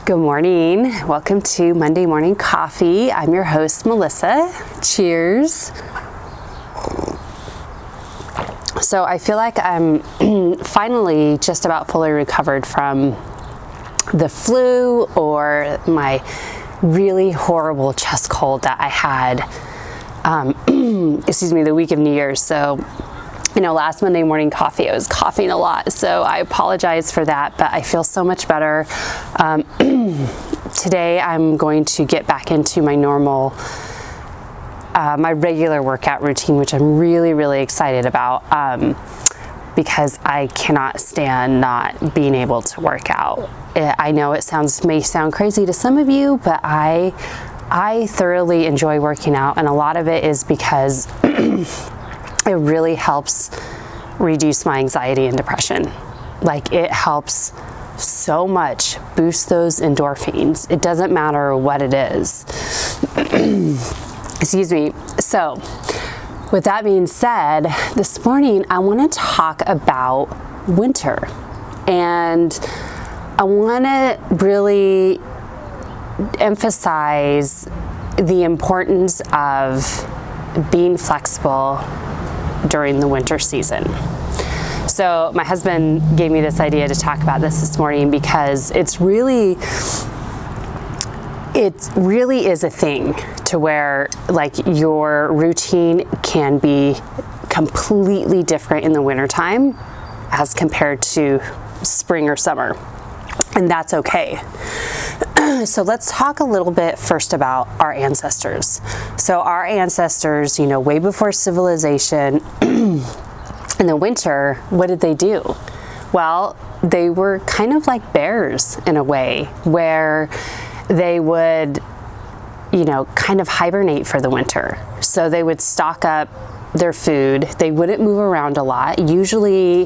Good morning. Welcome to Monday Morning Coffee. I'm your host, Melissa. Cheers. So I feel like I'm finally just about fully recovered from the flu or my really horrible chest cold that I had, the week of New Year's. So, last Monday Morning Coffee, I was coughing a lot. So I apologize for that, but I feel so much better. Today I'm going to get back into my normal, my regular workout routine, which I'm really, really excited about, because I cannot stand not being able to work out. I know it may sound crazy to some of you, but I thoroughly enjoy working out, and a lot of it is because it really helps reduce my anxiety and depression. Like, it helps so much boost those endorphins. It doesn't matter what it is. Excuse me. So, with that being said, this morning I want to talk about winter. And I want to really emphasize the importance of being flexible during the winter season. So my husband gave me this idea to talk about this morning because it really is a thing to where, like, your routine can be completely different in the wintertime as compared to spring or summer. And that's okay. So let's talk a little bit first about our ancestors. So our ancestors, way before civilization, in the winter, what did they do? Well, they were kind of like bears in a way, where they would, kind of hibernate for the winter. So they would stock up their food. They wouldn't move around a lot. Usually,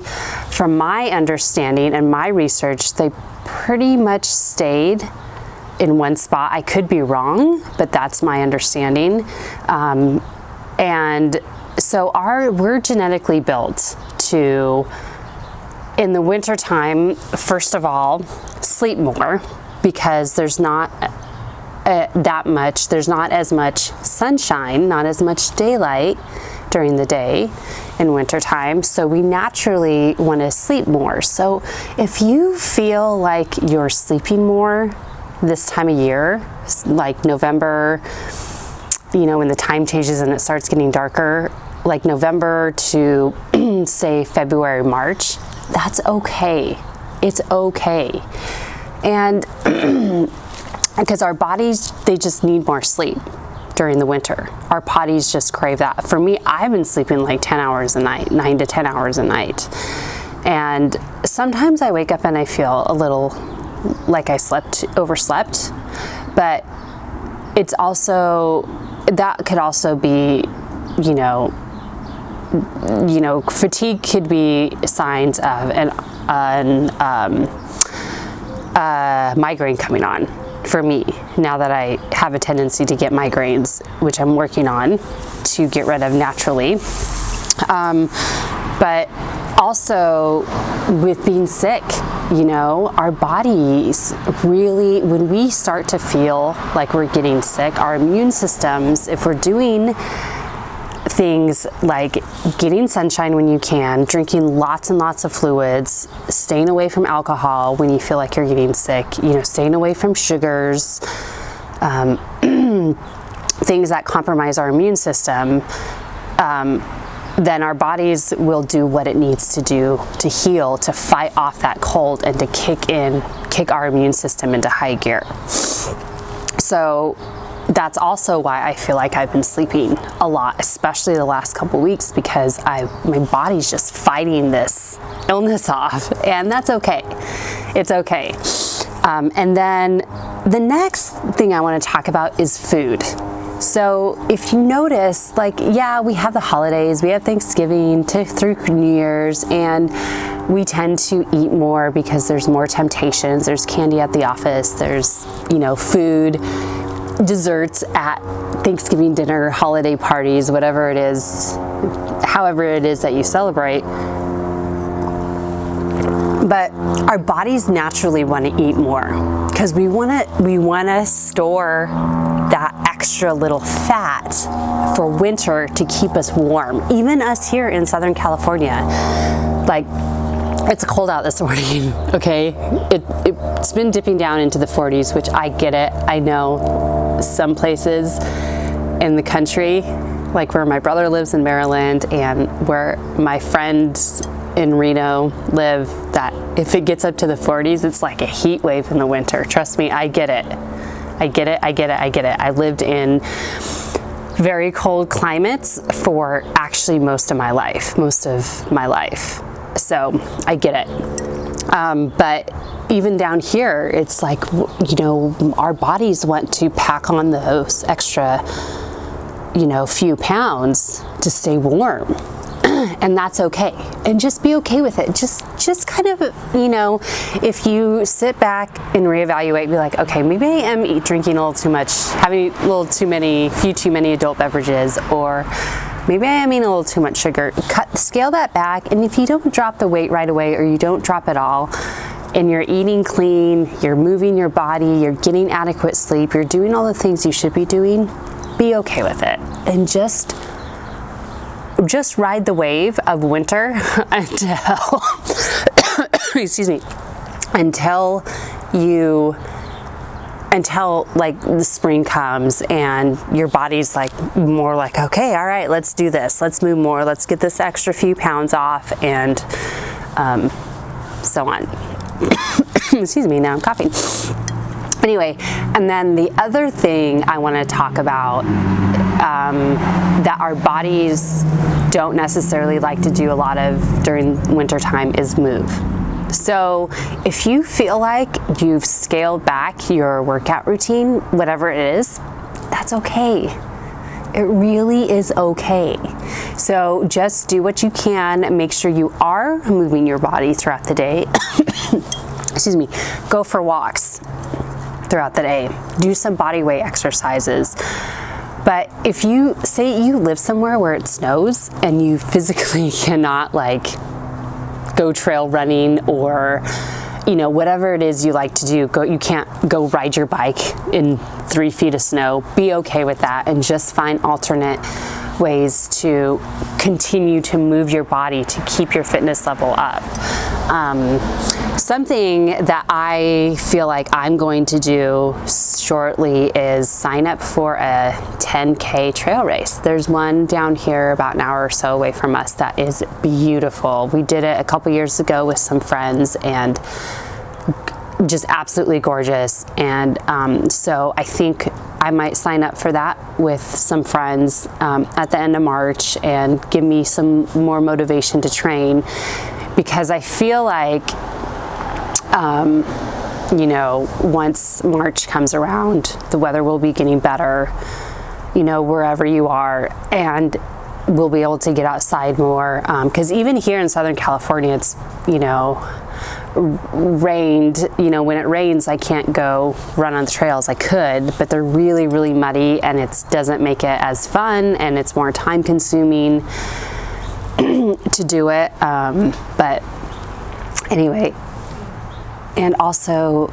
from my understanding and my research, they pretty much stayed in one spot. I could be wrong, but that's my understanding. And so we're genetically built to, in the wintertime, first of all, sleep more, because there's not there's not as much sunshine, not as much daylight during the day in wintertime. So we naturally want to sleep more. So if you feel like you're sleeping more this time of year, like November, when the time changes and it starts getting darker, like November to say February, March, that's okay. It's okay. And because our bodies, they just need more sleep during the winter. Our bodies just crave that. For me, I've been sleeping like 10 hours a night, 9 to 10 hours a night. And sometimes I wake up and I feel a little like I overslept, but it's also, that could also be, fatigue could be signs of a migraine coming on for me, now that I have a tendency to get migraines, which I'm working on to get rid of naturally. But also with being sick, our bodies really, when we start to feel like we're getting sick, our immune systems, if we're doing things like getting sunshine when you can, drinking lots and lots of fluids, staying away from alcohol when you feel like you're getting sick, staying away from sugars, things that compromise our immune system, then our bodies will do what it needs to do to heal, to fight off that cold, and to kick our immune system into high gear. So that's also why I feel like I've been sleeping a lot, especially the last couple weeks, because my body's just fighting this illness off, and that's okay. It's okay. And then the next thing I want to talk about is food. So if you notice, we have the holidays, we have Thanksgiving through New Year's, and we tend to eat more because there's more temptations. There's candy at the office, there's, food, desserts at Thanksgiving dinner, holiday parties, whatever it is, however it is that you celebrate. But our bodies naturally want to eat more because we want to store that extra little fat for winter to keep us warm. Even us here in Southern California, like, it's cold out this morning, okay? It's been dipping down into the 40s, which I get it. I know some places in the country, like where my brother lives in Maryland and where my friends in Reno live, that if it gets up to the 40s, it's like a heat wave in the winter. Trust me, I get it. I get it. I lived in very cold climates for actually most of my life. So I get it. But even down here, it's like, you know, our bodies want to pack on those extra, you know, few pounds to stay warm. And that's okay. And just be okay with it. Just kind of, you know, if you sit back and reevaluate, be like, okay, maybe I am drinking a little too much, having few too many adult beverages, or maybe I am eating a little too much sugar. Scale that back, and if you don't drop the weight right away, or you don't drop it all, and you're eating clean, you're moving your body, you're getting adequate sleep, you're doing all the things you should be doing, be okay with it. And just ride the wave of winter until, excuse me, until like the spring comes and your body's like more like, okay, all right, let's do this. Let's move more. Let's get this extra few pounds off, and so on. Excuse me, now I'm coughing. Anyway, and then the other thing I want to talk about that our bodies don't necessarily like to do a lot of during wintertime is move. So if you feel like you've scaled back your workout routine, whatever it is, that's okay. It really is okay. So just do what you can. Make sure you are moving your body throughout the day. Excuse me. Go for walks throughout the day. Do some body weight exercises. But if you say you live somewhere where it snows and you physically cannot like go trail running, or, you know, whatever it is you like to do, you can't go ride your bike in 3 feet of snow, be okay with that and just find alternate ways to continue to move your body to keep your fitness level up. Something that I feel like I'm going to do shortly is sign up for a 10K trail race. There's one down here about an hour or so away from us that is beautiful. We did it a couple years ago with some friends, and just absolutely gorgeous. And so I think I might sign up for that with some friends at the end of March, and give me some more motivation to train, because I feel like you know, once March comes around, the weather will be getting better, you know, wherever you are, and we'll be able to get outside more. Because even here in Southern California, it's, you know, rained. You know, when it rains, I can't go run on the trails. I could, but they're really, really muddy, and it doesn't make it as fun, and it's more time consuming to do it. But anyway, and also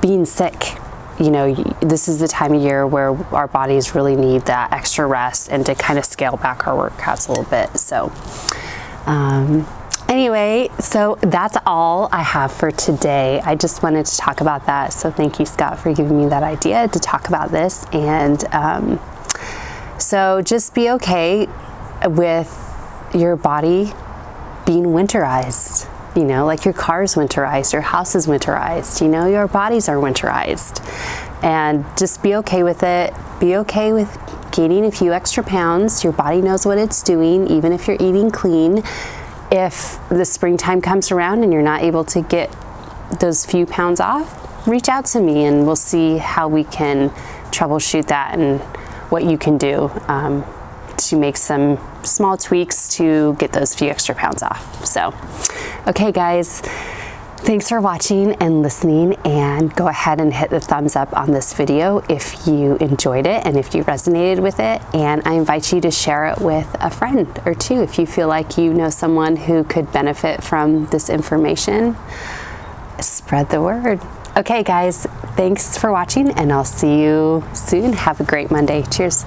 being sick. You know, this is the time of year where our bodies really need that extra rest and to kind of scale back our workouts a little bit. So anyway, so that's all I have for today. I just wanted to talk about that. So thank you, Scott, for giving me that idea to talk about this. And so just be okay with your body being winterized. You know, like your car's winterized, your house is winterized, you know, your bodies are winterized. And just be okay with it. Be okay with gaining a few extra pounds. Your body knows what it's doing, even if you're eating clean. If the springtime comes around and you're not able to get those few pounds off, reach out to me and we'll see how we can troubleshoot that and what you can do to make some small tweaks to get those few extra pounds off. So, okay guys, Thanks for watching and listening, and go ahead and hit the thumbs up on this video if you enjoyed it and if you resonated with it. And I invite you to share it with a friend or two if you feel like you know someone who could benefit from this information. Spread the word. Okay guys, thanks for watching, and I'll see you soon. Have a great Monday. Cheers.